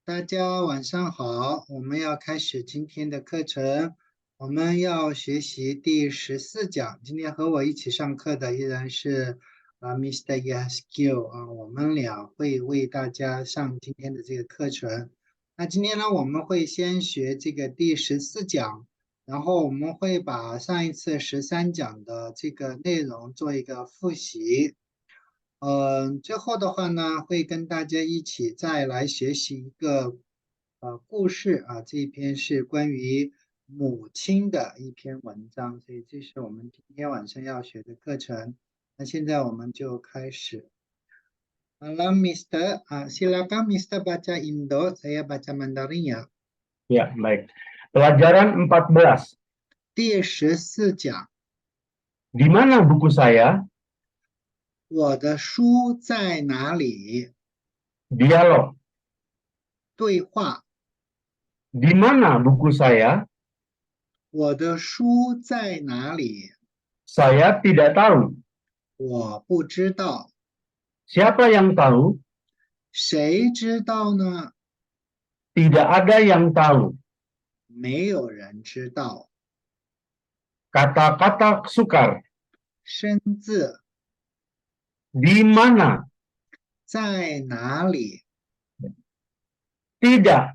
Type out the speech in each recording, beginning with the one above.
大家晚上好，我们要开始今天的课程，我们要学习第14讲。今天和我一起上课的依然是Mr. Yaskill 我们俩会为大家上今天的这个课程。那今天呢，我们会先学这个第14讲，然后我们会把上一次13讲的这个内容做一个复习。最后的话呢，会跟大家一起再来学习一个故事啊，这一篇是关于母亲的一篇文章，所以这是我们今天晚上要学的课程。那现在我们就开始。Halo Mister, silakan Mister baca Indo, saya baca Mandarin ya. Ya, baik. Pelajaran 14. 第14讲， Di mana buku saya? 我的书在哪里？ Dialog. 对话， Di mana buku saya? 我的书在哪里？ Saya tidak tahu. 我不知道， Siapa yang tahu? 谁知道呢？ Tidak ada yang tahu. 没有人知道。 Kata-kata sukar. 生字 Di mana? 在哪里？ Tidak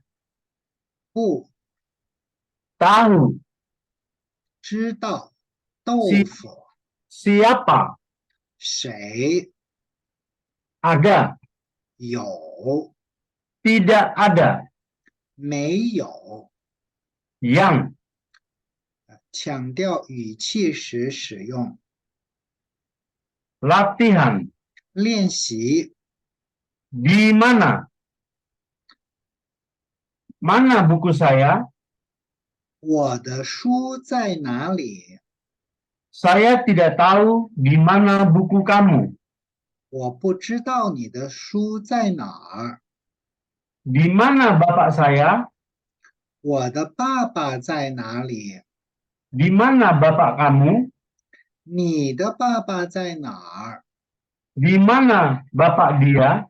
不 tahu. 知道。豆 Si- 腐 Siapa? 谁 Ada. 有 Tidak ada. 没有？ Yang. 强调语气时使用。 Latihan. 练习 Di mana? Mana buku saya? 我的书在哪里？ Saya tidak tahu di mana buku kamu. 我不知道你的书在哪儿。 Di mana bapak saya? 我的爸爸在哪里？ Di mana bapak kamu? 你的爸爸在哪儿？ Di mana bapak dia?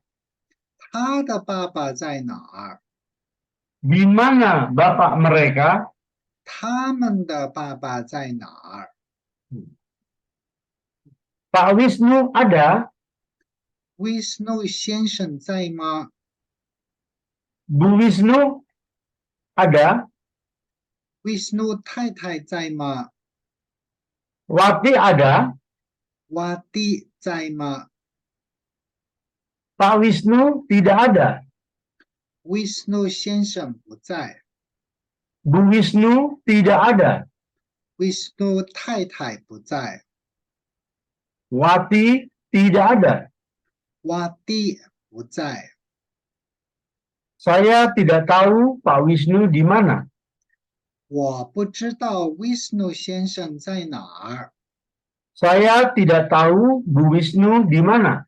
他的爸爸在哪儿？ Di mana bapak mereka? 他们的爸爸在哪儿？ Pak Wisnu ada? Wisnu 先生在吗？ Bu Wisnu ada? Wisnu 太太在吗？ Wati ada? Wati 在吗？ Pak Wisnu tidak ada. Wisnu 先生不在。 Bu Wisnu tidak ada. Wisnu 太太不在。 Wati tidak ada. Wati 不在。 Saya tidak tahu Pak Wisnu di mana. 我不知道 Wisnu 先生在哪儿。 Saya tidak tahu Bu Wisnu di mana.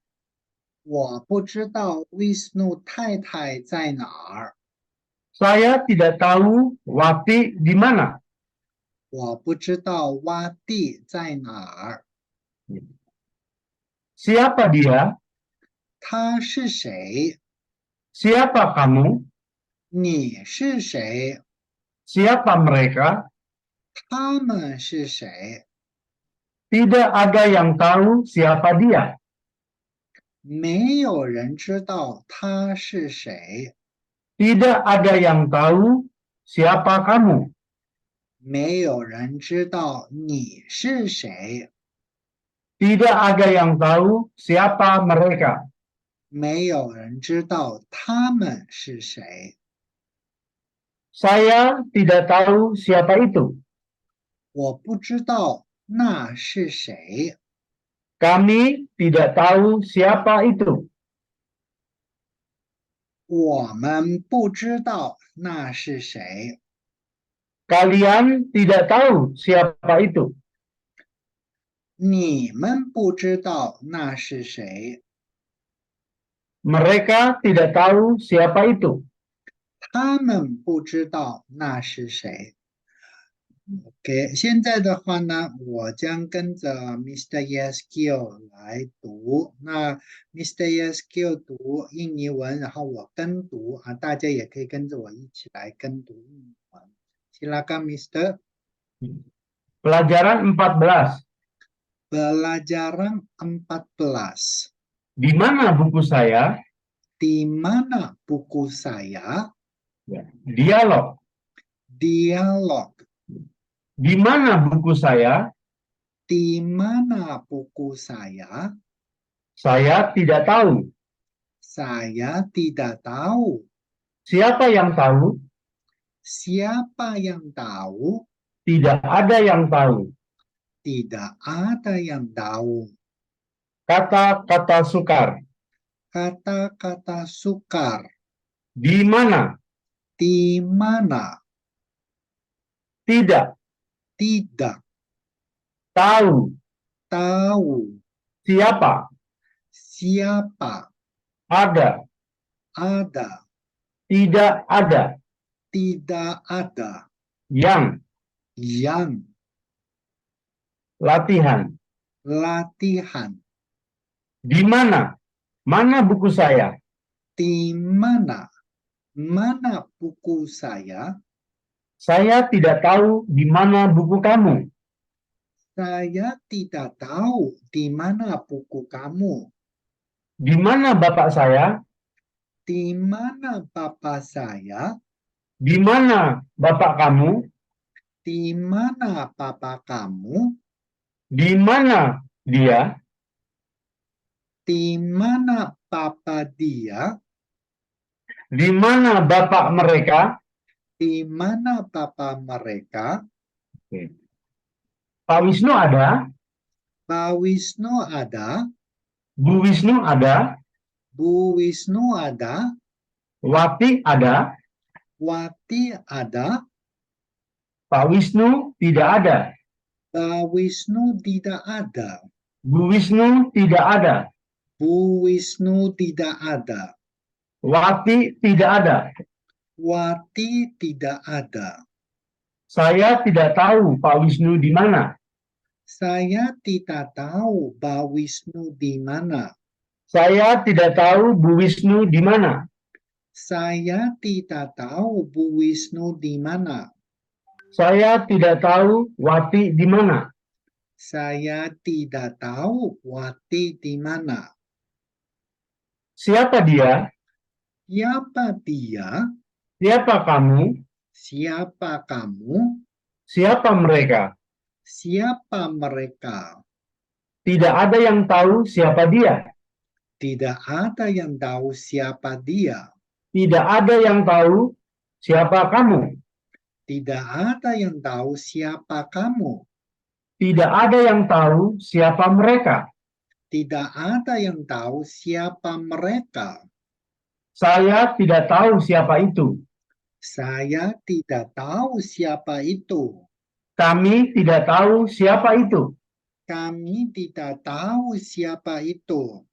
我不知道 Wisnu 太太在哪儿。 Saya tidak tahu Wati di mana. 我不知道 Wati 在哪儿。 Siapa dia? 他是谁？ Siapa kamu? 你是谁？ Siapa mereka? 他们是谁？ Tidak ada yang tahu siapa dia. 没有人知道他是谁。 Tidak ada yang tahu siapa kamu. 没有人知道你是谁。 Tidak ada yang tahu siapa mereka. 没有人知道他们是谁。 Saya tidak tahu siapa itu. 我不知道那是谁。 Kami tidak tahu siapa itu. 我们不知道那是谁。 Kalian tidak tahu siapa itu. 你们不知道那是谁。 Mereka tidak tahu siapa itu. 他们不知道那是谁。OK，现在的话呢，我将跟着 Mr. Yaskio 来读。那 Mr. Yaskio 读印尼文，然后我跟读啊，大家也可以跟着我一起来跟读印尼文。Silakan Mr. Pelajaran 14. Pelajaran 14. Di mana buku saya? Di mana buku saya? Ya. Dialog. Dialog. Di mana buku saya? Di mana buku saya? Saya tidak tahu. Saya tidak tahu. Siapa yang tahu? Siapa yang tahu? Tidak ada yang tahu. Tidak ada yang tahu. Kata-kata sukar. Kata-kata sukar. Di mana? Di mana? Tidak. Tidak. Tahu. Tahu. Siapa? Siapa? Ada. Ada. Tidak ada. Tidak ada. Yang. Yang. Latihan. Latihan. Di mana? Mana buku saya? Di mana? Mana buku saya? Saya tidak tahu di mana buku kamu. Saya tidak tahu di mana buku kamu. Di mana bapak saya? Di mana bapak saya? Di mana bapak kamu? Di mana papa kamu? Di mana dia? Di mana papa dia? Di mana bapak mereka? Di mana papa mereka? Pak Wisnu ada? Pak Wisnu ada? Bu Wisnu ada? Bu Wisnu ada? Wati ada? Wati ada? Pak Wisnu tidak ada. Pak Wisnu tidak ada. Bu Wisnu tidak ada. Bu Wisnu tidak ada. Wati tidak ada. Wati tidak ada. Saya tidak tahu Pak Wisnu di mana. Saya tidak tahu Pak Wisnu di mana. Saya tidak tahu Bu Wisnu di mana. Saya tidak tahu Bu Wisnu di mana. Saya tidak tahu Wati di mana. Saya tidak tahu Wati di mana. Siapa dia? Siapa dia? Siapa kamu? Siapa kamu? Siapa mereka? Siapa mereka? Tidak ada yang tahu siapa dia. Tidak ada yang tahu siapa dia. Tidak ada yang tahu siapa kamu. Tidak ada yang tahu siapa kamu. Tidak ada yang tahu siapa mereka. Tidak ada yang tahu siapa mereka. Saya tidak tahu siapa itu. Saya tidak tahu siapa itu. Kami tidak tahu siapa itu. Kami tidak tahu siapa itu.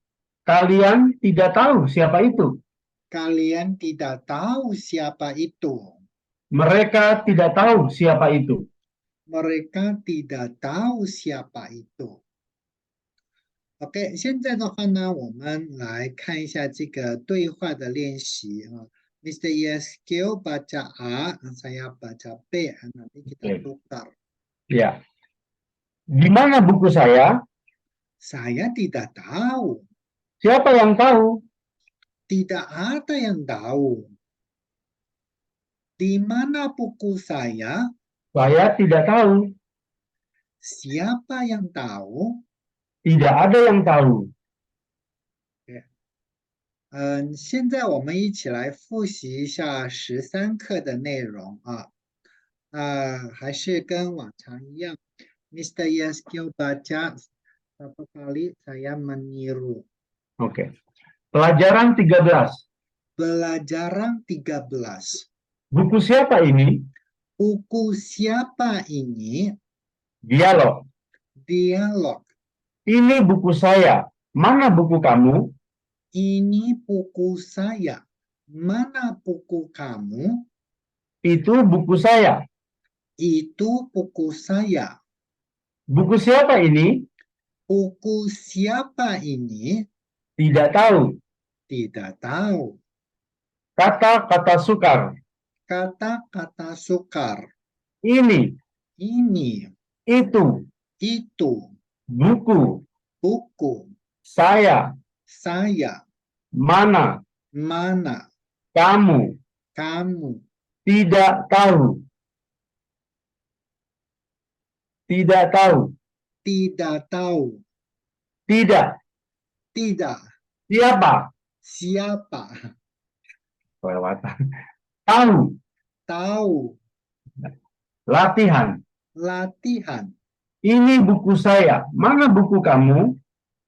Kalian tidak tahu siapa itu. Kalian tidak tahu siapa itu. Mereka tidak tahu siapa itu. Mereka tidak tahu siapa itu。OK，现在的话呢，我们来看一下这个对话的练习啊。Mr. Yaskio baca A, saya baca B. Nanti kita tukar. Ya. Di mana buku saya? Saya tidak tahu. Siapa yang tahu? Tidak ada yang tahu. Di mana buku saya? Saya tidak tahu. Siapa yang tahu? Tidak ada yang tahu. 现在我们一起来复习一下13课的内容啊。还是跟往常一样。Mr. Yaskio baca satu kali, saya meniru. Oke. Pelajaran 13. Pelajaran 13. Buku siapa ini? Buku siapa ini? Dialog. Dialog. Ini buku saya. Mana buku kamu? Ini buku saya. Mana buku kamu? Itu buku saya. Itu buku saya. Buku siapa ini? Buku siapa ini? Tidak tahu. Tidak tahu. Kata-kata sukar. Kata-kata sukar. Ini, Ini, itu, itu, buku, buku, saya, saya, mana, mana, kamu, kamu, tidak tahu, tidak tahu, tidak tahu, tidak, tidak, siapa, siapa, kelewatan, tahu, tahu, latihan. latihan. Ini buku saya, mana buku kamu?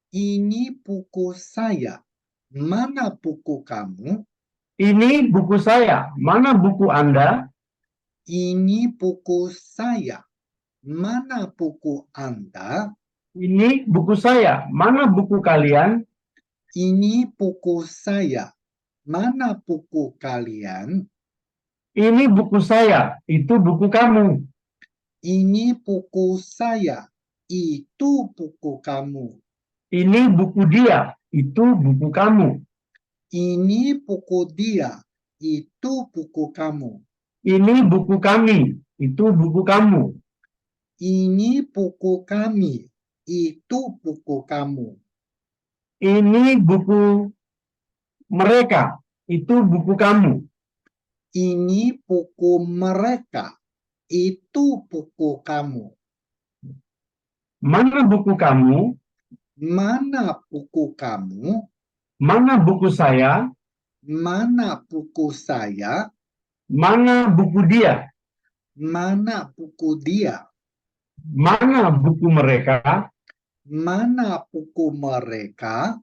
Ini buku saya. Mana buku kamu? Ini buku saya, mana buku Anda? Ini buku saya. Mana buku Anda? Ini buku saya, mana buku kalian? Ini buku saya. Mana buku kalian? Ini buku saya, itu buku kamu. Ini buku saya. Itu buku kamu. Ini buku dia, itu buku kamu. Ini buku dia. Itu buku kamu. Ini buku kami, itu buku kamu. Ini buku kami. Itu buku kamu. Ini buku mereka, itu buku kamu. Ini buku mereka. Itu buku kamu. Mana buku kamu? Mana buku kamu? Mana buku saya? Mana buku saya? Mana buku dia? Mana buku dia? Mana buku mereka? Mana buku mereka?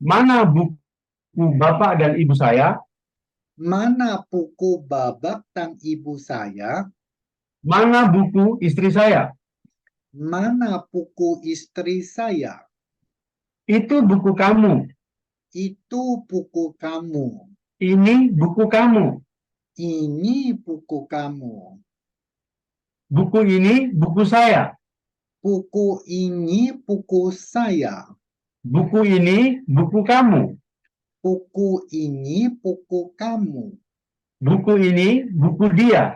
Mana buku bapak dan ibu saya? Mana buku babak dan ibu saya? Mana buku istri saya? Mana buku istri saya? Itu buku kamu. Itu buku kamu. Ini buku kamu. Ini buku kamu. Buku ini buku saya. Buku ini buku saya. Buku ini buku kamu. Buku ini buku kamu. Buku ini buku dia.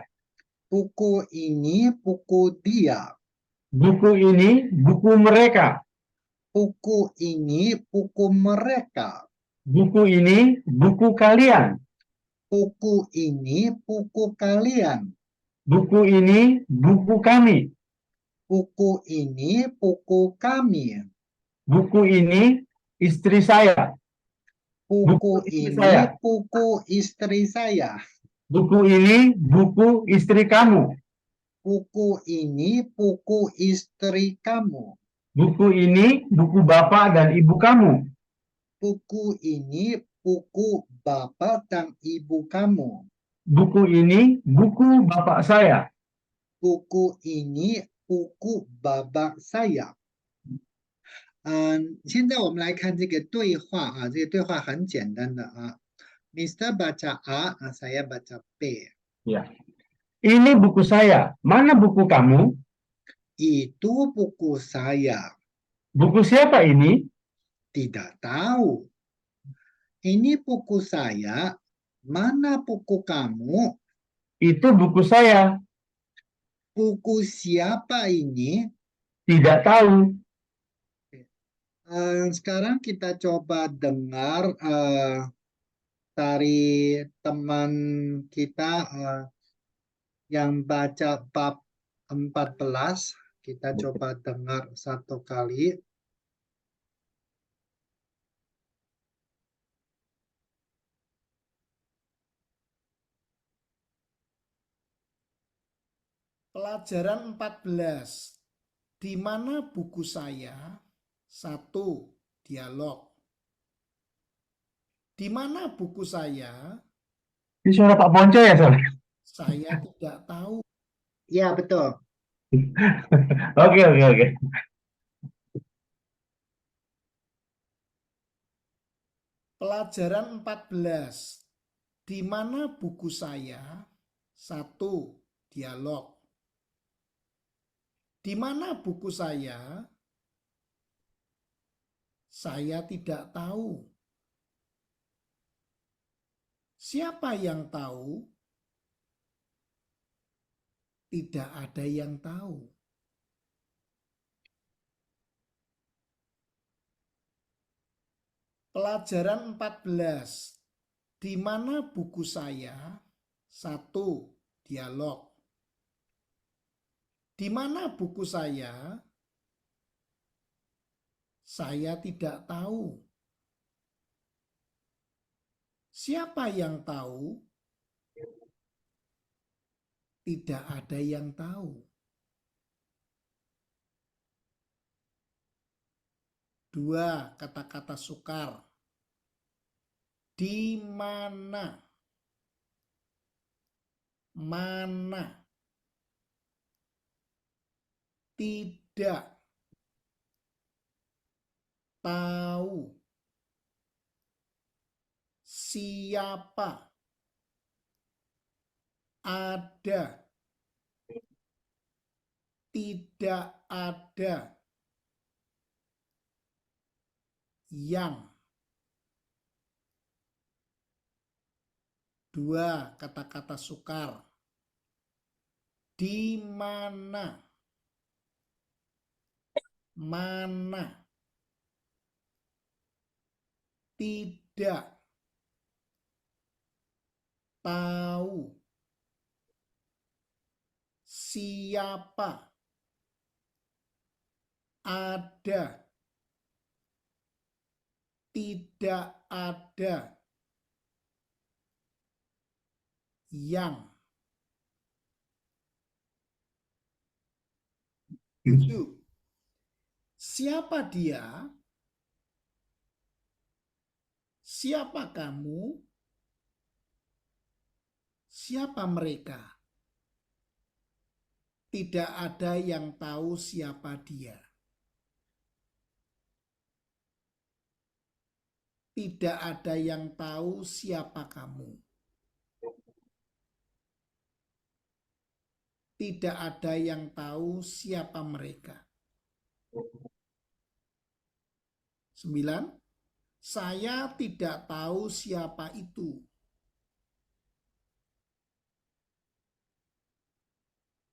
Buku ini buku dia. Buku ini buku mereka. Buku ini buku mereka. Buku ini buku kalian. Buku ini buku kalian. Buku ini buku kami. Buku ini buku kami. Buku ini istri saya. Buku Buku istri ini saya. buku istri saya. Buku ini buku istri kamu. Buku ini buku istri kamu. Buku ini buku bapak dan ibu kamu. Buku ini buku bapak dan ibu kamu. Buku ini buku bapak saya. Buku ini buku bapak saya. 现在我们来看这个对话啊，这个对话很简单的啊。Mr. baca A, saya baca B. Ya. Ini buku saya. Mana buku kamu? Itu buku saya. Buku siapa ini? Tidak tahu. Ini buku saya. Mana buku kamu? Itu buku saya. Buku siapa ini? Tidak tahu. Sekarang kita coba dengar dari teman kita yang baca bab 14. Kita coba dengar satu kali. Pelajaran 14. Di mana buku saya? 1. Dialog. Di mana buku saya? Ini suara Pak Ponco ya, Sob? Saya tidak tahu. Ya, betul. Oke. Pelajaran 14. Di mana buku saya? 1. dialog. Di mana buku saya? Saya tidak tahu. Siapa yang tahu? Tidak ada yang tahu. Pelajaran 14. Di mana buku saya? 1. Dialog. Di mana buku saya? Saya tidak tahu. Siapa yang tahu? Tidak ada yang tahu. 2. Kata-kata sukar. Di mana? Mana? Tidak. Tahu. Siapa? Ada. Tidak ada. Yang. 2. Kata-kata sukar. Di mana? Mana? Tidak. Tahu. Siapa? Ada. Tidak ada. Yang. 7. Siapa dia? Siapa kamu? Siapa mereka? Tidak ada yang tahu siapa dia. Tidak ada yang tahu siapa kamu. Tidak ada yang tahu siapa mereka. 9. Saya tidak tahu siapa itu.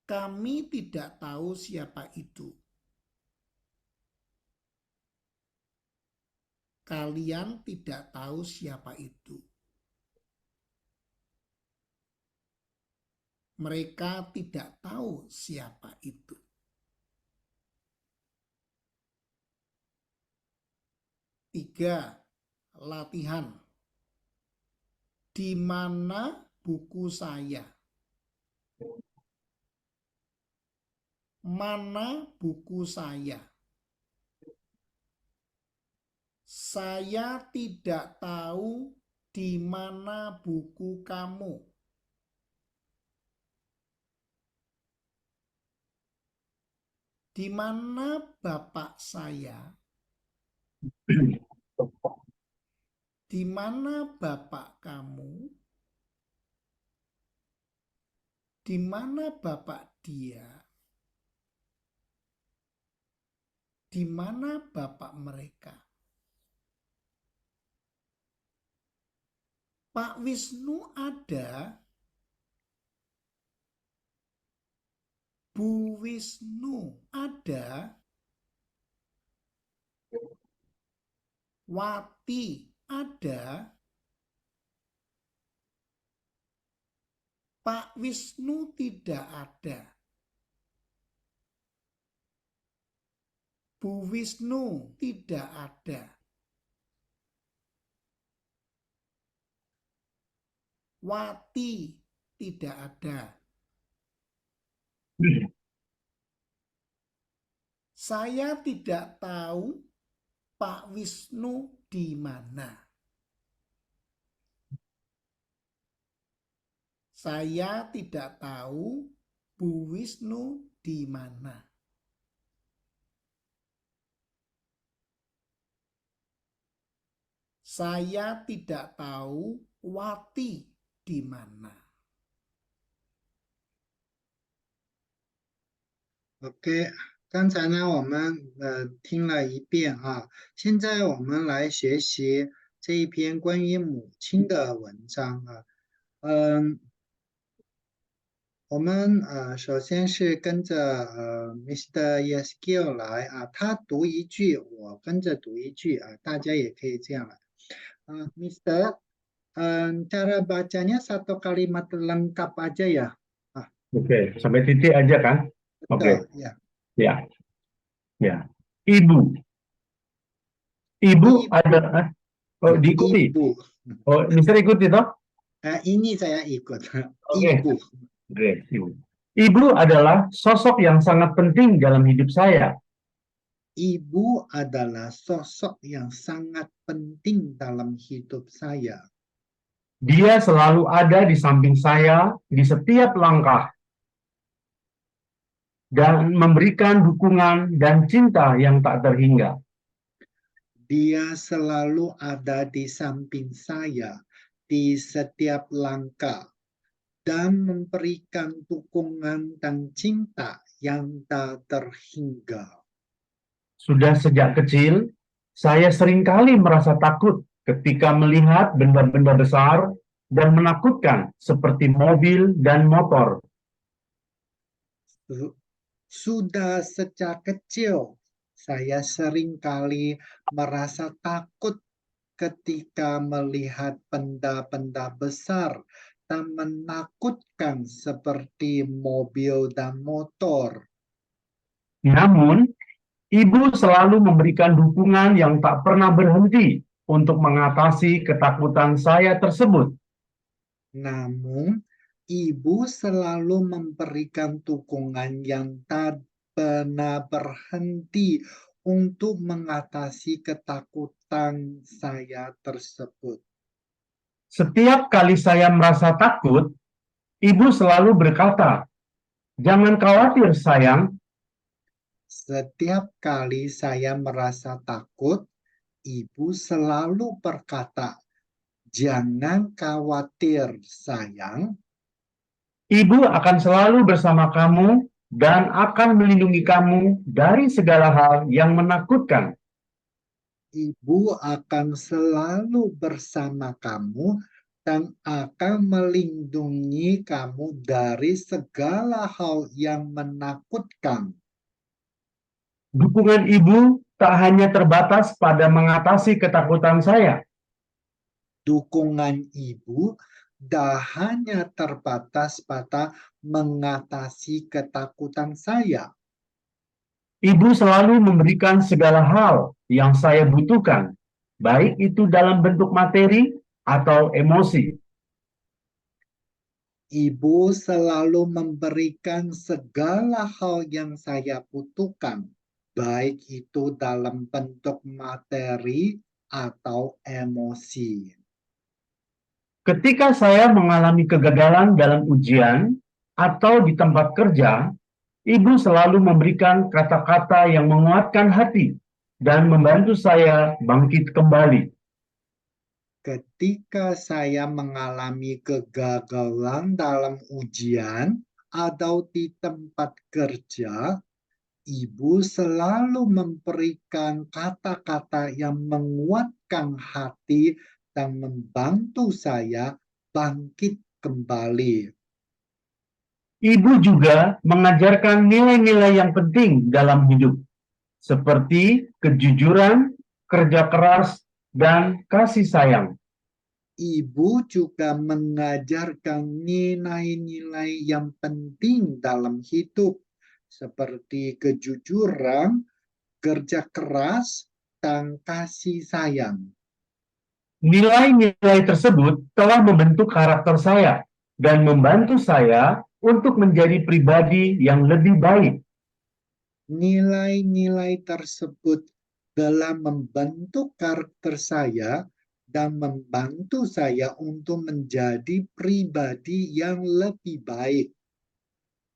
Kami tidak tahu siapa itu. Kalian tidak tahu siapa itu. Mereka tidak tahu siapa itu. 3. Latihan. Di mana buku saya? Mana buku saya? Saya tidak tahu di mana buku kamu. Di mana bapak saya? Di mana bapak kamu? Di mana bapak dia? Di mana bapak mereka? Pak Wisnu ada? Bu Wisnu ada? Wati ada? Pak Wisnu tidak ada. Bu Wisnu tidak ada. Wati tidak ada. Saya tidak tahu Pak Wisnu di mana. Saya tidak tahu Bu Wisnu di mana. Saya tidak tahu Wati di mana. OK，刚才呢，我们听了一遍啊，现在我们来学习这一篇关于母亲的文章啊。嗯，我们首先是跟着Mr. Yaskil 来啊，他读一句，我跟着读一句啊，大家也可以这样来。Mr. Cara bacanya satu kalimat lengkap aja ya. Ah, Oke, sampai titik aja kan? betul, Oke, ya. ya, ya. Ibu, ibu Ibu, adalah, oh diikuti. ibu. Oh, Mister ikuti toh? Ini saya ikut. Oke, Ibu. great, ibu. Ibu adalah sosok yang sangat penting dalam hidup saya. Ibu adalah sosok yang sangat penting dalam hidup saya. Dia selalu ada di samping saya di setiap langkah dan memberikan dukungan dan cinta yang tak terhingga. Dia selalu ada di samping saya di setiap langkah dan memberikan dukungan dan cinta yang tak terhingga. Sudah sejak kecil, saya seringkali merasa takut ketika melihat benda-benda besar dan menakutkan seperti mobil dan motor. Sudah sejak kecil, saya seringkali merasa takut ketika melihat benda-benda besar dan menakutkan seperti mobil dan motor. Namun, ibu selalu memberikan dukungan yang tak pernah berhenti untuk mengatasi ketakutan saya tersebut. Namun, ibu selalu memberikan dukungan yang tak pernah berhenti untuk mengatasi ketakutan saya tersebut. Setiap kali saya merasa takut, ibu selalu berkata, "Jangan khawatir, sayang." Setiap kali saya merasa takut, ibu selalu berkata, "Jangan khawatir, sayang. Ibu akan selalu bersama kamu dan akan melindungi kamu dari segala hal yang menakutkan. Ibu akan selalu bersama kamu dan akan melindungi kamu dari segala hal yang menakutkan." Dukungan ibu tak hanya terbatas pada mengatasi ketakutan saya, Dukungan ibu dah hanya terbatas pada mengatasi ketakutan saya. ibu selalu memberikan segala hal yang saya butuhkan, baik itu dalam bentuk materi atau emosi. Ibu selalu memberikan segala hal yang saya butuhkan, baik itu dalam bentuk materi atau emosi. Ketika saya mengalami kegagalan dalam ujian atau di tempat kerja, ibu selalu memberikan kata-kata yang menguatkan hati dan membantu saya bangkit kembali. Ketika saya mengalami kegagalan dalam ujian atau di tempat kerja, ibu selalu memberikan kata-kata yang menguatkan hati dan membantu saya bangkit kembali. Ibu juga mengajarkan nilai-nilai yang penting dalam hidup, seperti kejujuran, kerja keras, dan kasih sayang. Ibu juga mengajarkan nilai-nilai yang penting dalam hidup, seperti kejujuran, kerja keras, dan kasih sayang. Nilai-nilai tersebut telah membentuk karakter saya dan membantu saya untuk menjadi pribadi yang lebih baik. Nilai-nilai tersebut telah membentuk karakter saya dan membantu saya untuk menjadi pribadi yang lebih baik.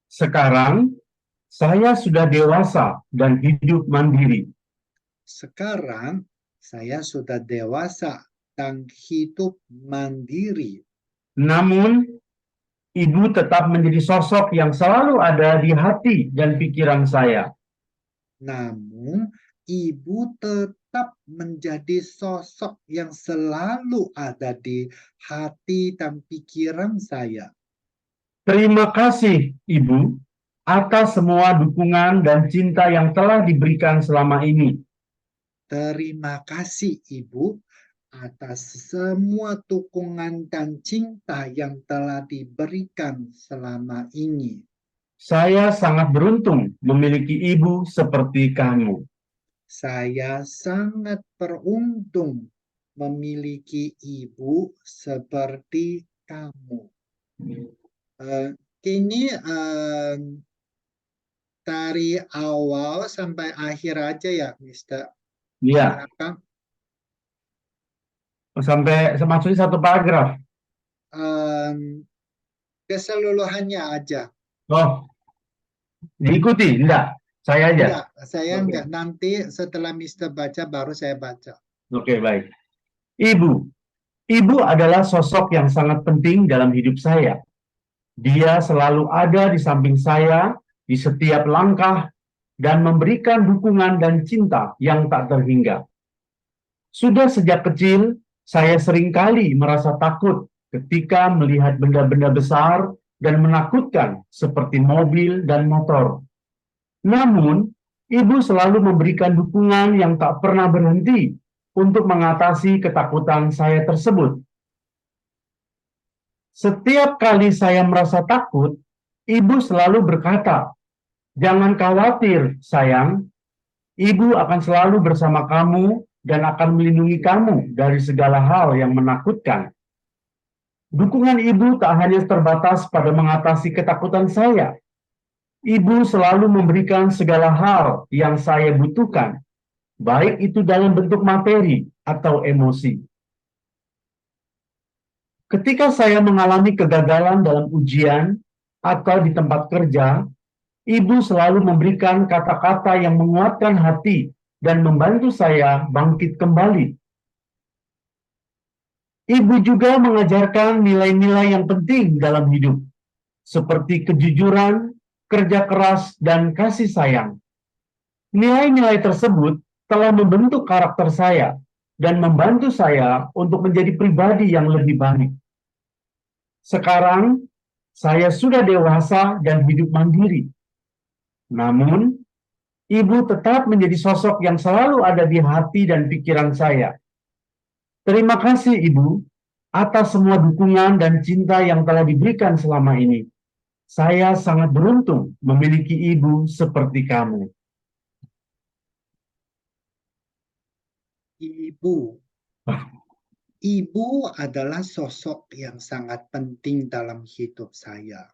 Sekarang, saya sudah dewasa dan hidup mandiri. Sekarang saya sudah dewasa dan hidup mandiri. Namun, Ibu tetap menjadi sosok yang selalu ada di hati dan pikiran saya. Namun, ibu tetap menjadi sosok yang selalu ada di hati dan pikiran saya. Terima kasih, Ibu, atas semua dukungan dan cinta yang telah diberikan selama ini. Terima kasih, Ibu, atas semua dukungan dan cinta yang telah diberikan selama ini. Saya sangat beruntung memiliki ibu seperti kamu. Saya sangat beruntung memiliki ibu seperti kamu. Kini dari awal sampai akhir aja ya, Mister. Ya, Silakan. sampai maksudnya satu paragraf. Keseluruhannya aja. Oh, diikuti? Enggak, saya aja. Enggak, saya Oke. enggak. Nanti setelah Mister baca, baru saya baca. Oke, baik. Ibu adalah sosok yang sangat penting dalam hidup saya. Dia selalu ada di samping saya di setiap langkah dan memberikan dukungan dan cinta yang tak terhingga. Sudah sejak kecil, saya seringkali merasa takut ketika melihat benda-benda besar dan menakutkan seperti mobil dan motor. Namun, ibu selalu memberikan dukungan yang tak pernah berhenti untuk mengatasi ketakutan saya tersebut. Setiap kali saya merasa takut, ibu selalu berkata, "Jangan khawatir, sayang. Ibu akan selalu bersama kamu dan akan melindungi kamu dari segala hal yang menakutkan." Dukungan ibu tak hanya terbatas pada mengatasi ketakutan saya. Ibu selalu memberikan segala hal yang saya butuhkan, baik itu dalam bentuk materi atau emosi. Ketika saya mengalami kegagalan dalam ujian atau di tempat kerja, ibu selalu memberikan kata-kata yang menguatkan hati dan membantu saya bangkit kembali. Ibu juga mengajarkan nilai-nilai yang penting dalam hidup, seperti kejujuran, kerja keras, dan kasih sayang. Nilai-nilai tersebut telah membentuk karakter saya dan membantu saya untuk menjadi pribadi yang lebih baik. Sekarang, saya sudah dewasa dan hidup mandiri. Namun, ibu tetap menjadi sosok yang selalu ada di hati dan pikiran saya. Terima kasih, Ibu, atas semua dukungan dan cinta yang telah diberikan selama ini. Saya sangat beruntung memiliki ibu seperti kamu. Ibu. Ibu adalah sosok yang sangat penting dalam hidup saya.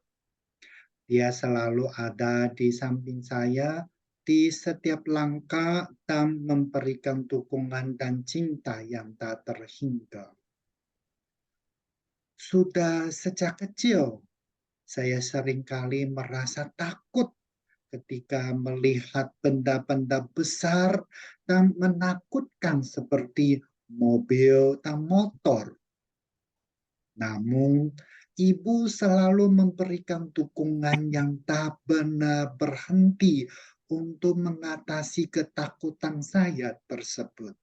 Dia selalu ada di samping saya di setiap langkah dan memberikan dukungan dan cinta yang tak terhingga. Sudah sejak kecil, saya seringkali merasa takut ketika melihat benda-benda besar dan menakutkan seperti mobil dan motor. Namun, ibu selalu memberikan dukungan yang tak pernah berhenti untuk mengatasi ketakutan saya tersebut.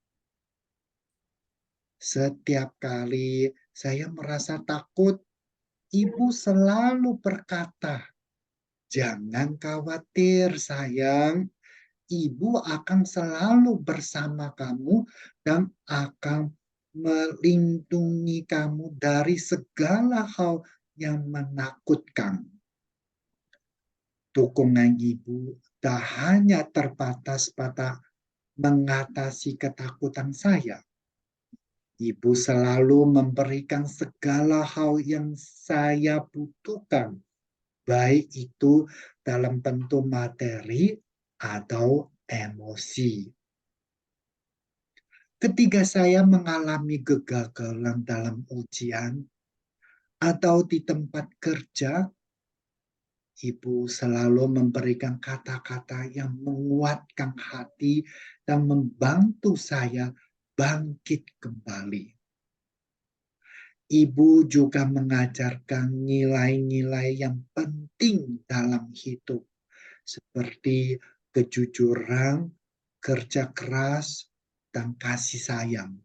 Setiap kali saya merasa takut, ibu selalu berkata, "Jangan khawatir, sayang. Ibu akan selalu bersama kamu dan akan melindungi kamu dari segala hal yang menakutkan." Dukungan ibu tak hanya terbatas pada mengatasi ketakutan saya. Ibu selalu memberikan segala hal yang saya butuhkan, baik itu dalam bentuk materi atau emosi. Ketika saya mengalami kegagalan dalam ujian atau di tempat kerja, ibu selalu memberikan kata-kata yang menguatkan hati dan membantu saya bangkit kembali. Ibu juga mengajarkan nilai-nilai yang penting dalam hidup, seperti kejujuran, kerja keras, dan kasih sayang.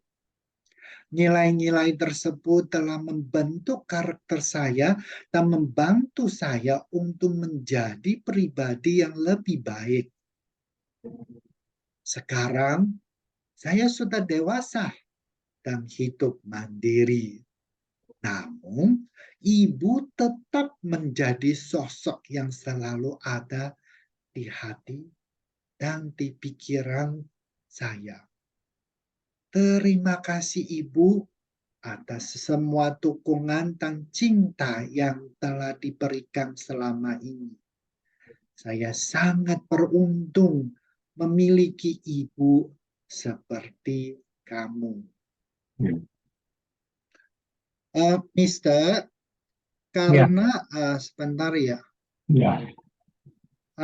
Nilai-nilai tersebut telah membentuk karakter saya dan membantu saya untuk menjadi pribadi yang lebih baik. Sekarang, saya sudah dewasa dan hidup mandiri. Namun, ibu tetap menjadi sosok yang selalu ada di hati dan di pikiran saya. Terima kasih Ibu atas semua dukungan dan cinta yang telah diberikan selama ini. Saya sangat beruntung memiliki ibu seperti kamu. Mister, karena sebentar ya. Ya.